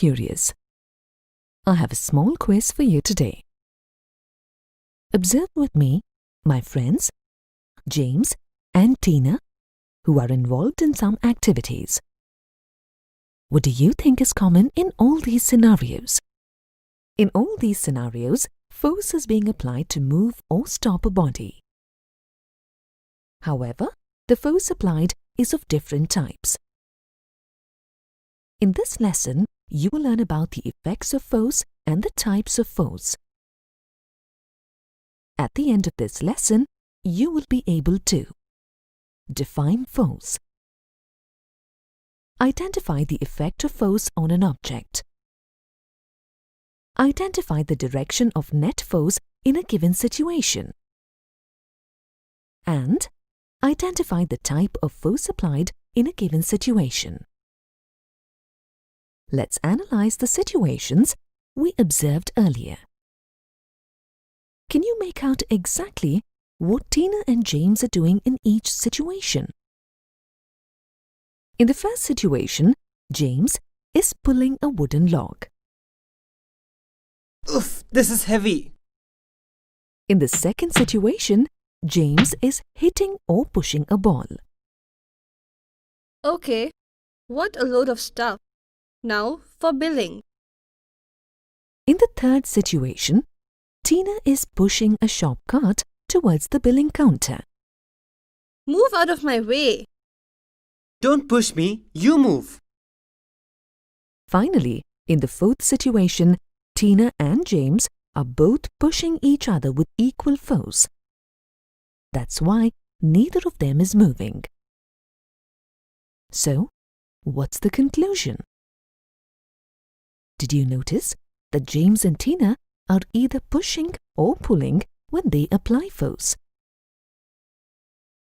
curious? I have a small quiz for you today. Observe with me my friends, James and Tina, who are involved in some activities. What do you think is common in all these scenarios? In all these scenarios, force is being applied to move or stop a body. However, the force applied is of different types. In this lesson, you will learn about the effects of force and the types of force. At the end of this lesson, you will be able to define force, identify the effect of force on an object, identify the direction of net force in a given situation, and identify the type of force applied in a given situation. Let's analyze the situations we observed earlier. Can you make out exactly what Tina and James are doing in each situation? In the first situation, James is pulling a wooden log. Oof, this is heavy. In the second situation, James is hitting or pushing a ball. Okay, what a load of stuff. Now for billing. In the third situation, Tina is pushing a shop cart towards the billing counter. Move out of my way. Don't push me, you move. Finally, in the fourth situation, Tina and James are both pushing each other with equal force. That's why neither of them is moving. So, what's the conclusion? Did you notice that James and Tina are either pushing or pulling when they apply force?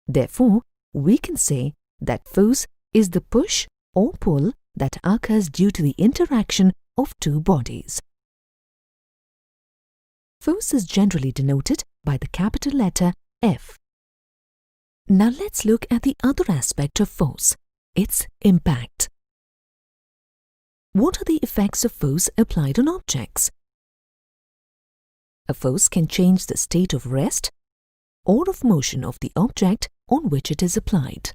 Therefore, we can say that force is the push or pull that occurs due to the interaction of two bodies. Force is generally denoted by the capital letter F. Now let's look at the other aspect of force, its impact. What are the effects of force applied on objects? A force can change the state of rest or of motion of the object on which it is applied.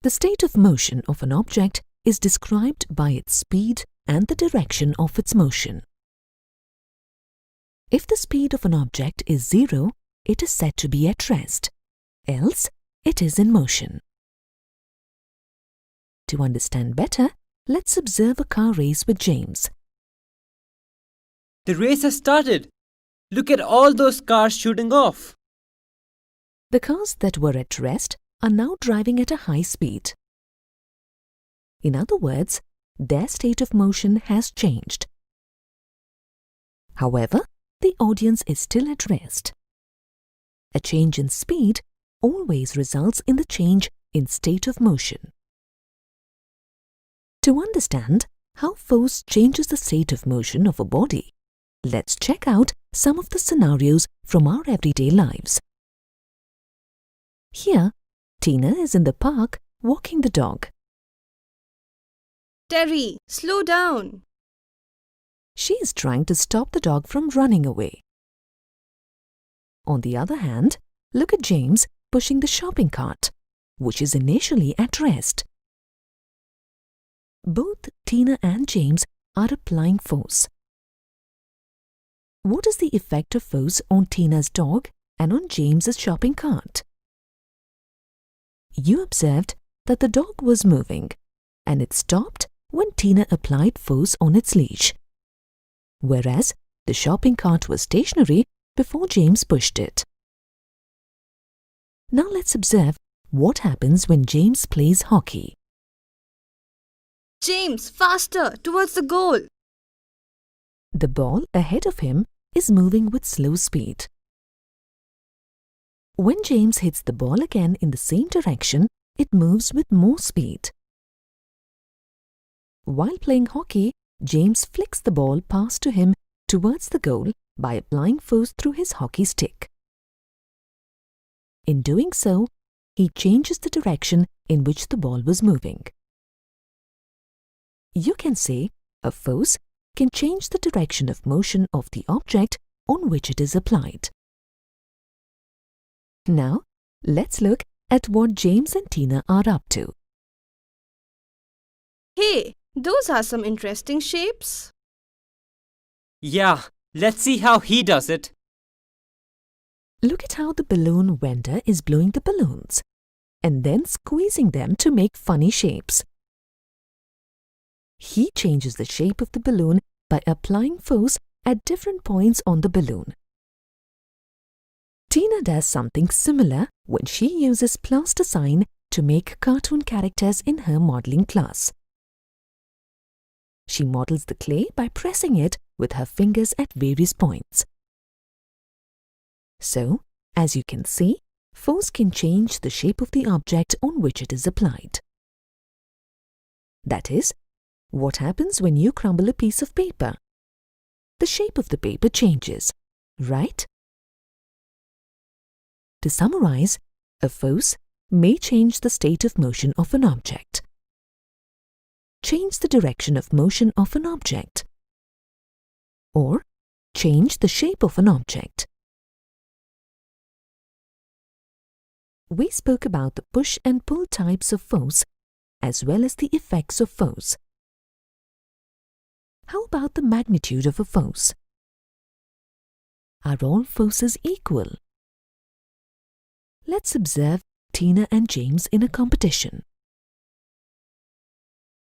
The state of motion of an object is described by its speed and the direction of its motion. If the speed of an object is 0, it is said to be at rest, else it is in motion. To understand better, let's observe a car race with James. The race has started. Look at all those cars shooting off. The cars that were at rest are now driving at a high speed. In other words, their state of motion has changed. However, the audience is still at rest. A change in speed always results in the change in state of motion. To understand how force changes the state of motion of a body, let's check out some of the scenarios from our everyday lives. Here, Tina is in the park walking the dog. Terry, slow down. She is trying to stop the dog from running away. On the other hand, look at James pushing the shopping cart, which is initially at rest. Both Tina and James are applying force. What is the effect of force on Tina's dog and on James's shopping cart? You observed that the dog was moving and it stopped when Tina applied force on its leash, whereas the shopping cart was stationary before James pushed it. Now let's observe what happens when James plays hockey. James, faster, towards the goal. The ball ahead of him is moving with slow speed. When James hits the ball again in the same direction, it moves with more speed. While playing hockey, James flicks the ball passed to him towards the goal by applying force through his hockey stick. In doing so, he changes the direction in which the ball was moving. you can say a force can change the direction of motion of the object on which it is applied. Now, let's look at what James and Tina are up to. Hey, those are some interesting shapes. Yeah, let's see how he does it. Look at how the balloon vendor is blowing the balloons and then squeezing them to make funny shapes. He changes the shape of the balloon by applying force at different points on the balloon. Tina does something similar when she uses plasticine to make cartoon characters in her modeling class. She models the clay by pressing it with her fingers at various points. So, as you can see, force can change the shape of the object on which it is applied. That is, what happens when you crumble a piece of paper? The shape of the paper changes, right? To summarize, a force may change the state of motion of an object, change the direction of motion of an object, or change the shape of an object. We spoke about the push and pull types of force as well as the effects of force. How about the magnitude of a force? Are all forces equal? Let's observe Tina and James in a competition.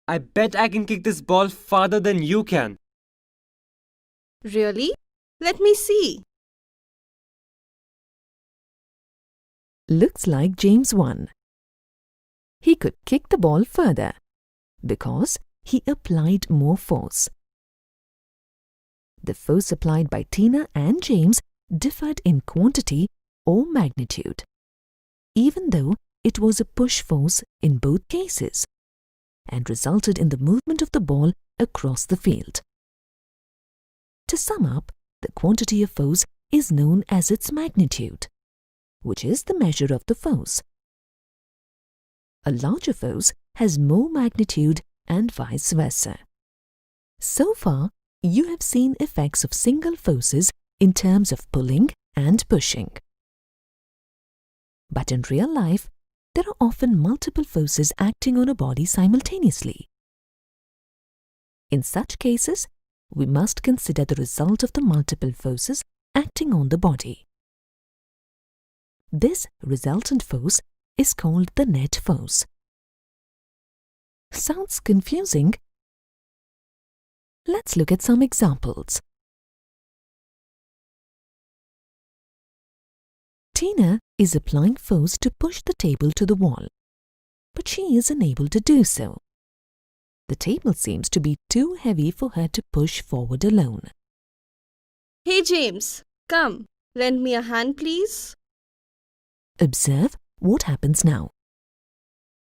I bet I can kick this ball farther than you can. Really? Let me see. Looks like James won. He could kick the ball further because he applied more force. The force applied by Tina and James differed in quantity or magnitude, even though it was a push force in both cases, and resulted in the movement of the ball across the field. To sum up, the quantity of force is known as its magnitude, which is the measure of the force. A larger force has more magnitude and vice versa. So far, you have seen effects of single forces in terms of pulling and pushing. But in real life, there are often multiple forces acting on a body simultaneously. In such cases, we must consider the result of the multiple forces acting on the body. This resultant force is called the net force. Sounds confusing? Let's look at some examples. Tina is applying force to push the table to the wall, but she is unable to do so. The table seems to be too heavy for her to push forward alone. Hey James, come, lend me a hand please. Observe what happens now.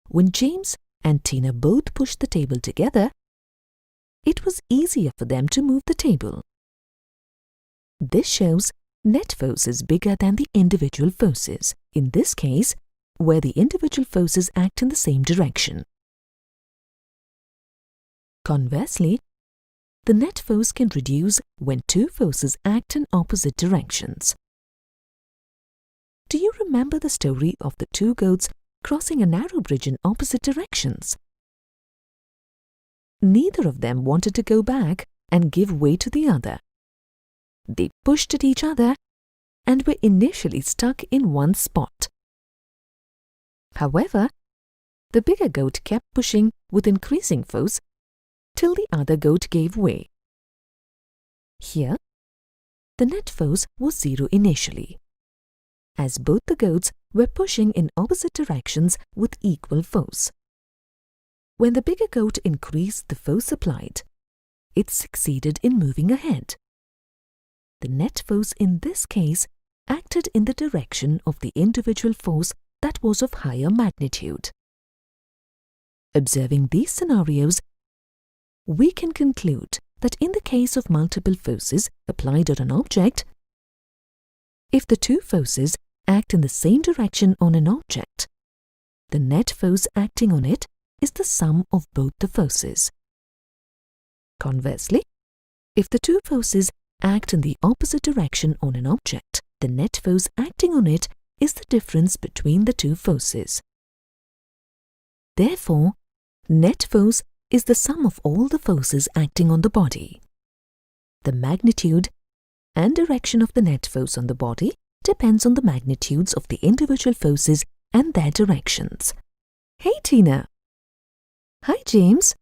When James and Tina both pushed the table together, it was easier for them to move the table. This shows net force is bigger than the individual forces, in this case, where the individual forces act in the same direction. Conversely, the net force can reduce when two forces act in opposite directions. Do you remember the story of the two goats crossing a narrow bridge in opposite directions? Neither of them wanted to go back and give way to the other. They pushed at each other and were initially stuck in one spot. However, the bigger goat kept pushing with increasing force till the other goat gave way. Here, the net force was 0 initially, as both the goats were pushing in opposite directions with equal force. When the bigger goat increased the force applied, it succeeded in moving ahead. The net force in this case acted in the direction of the individual force that was of higher magnitude. Observing these scenarios, we can conclude that in the case of multiple forces applied on an object, if the two forces act in the same direction on an object, the net force acting on it is the sum of both the forces. Conversely, if the two forces act in the opposite direction on an object, the net force acting on it is the difference between the two forces. Therefore, net force is the sum of all the forces acting on the body. The magnitude and direction of the net force on the body depends on the magnitudes of the individual forces and their directions. Hey Tina! Hi James!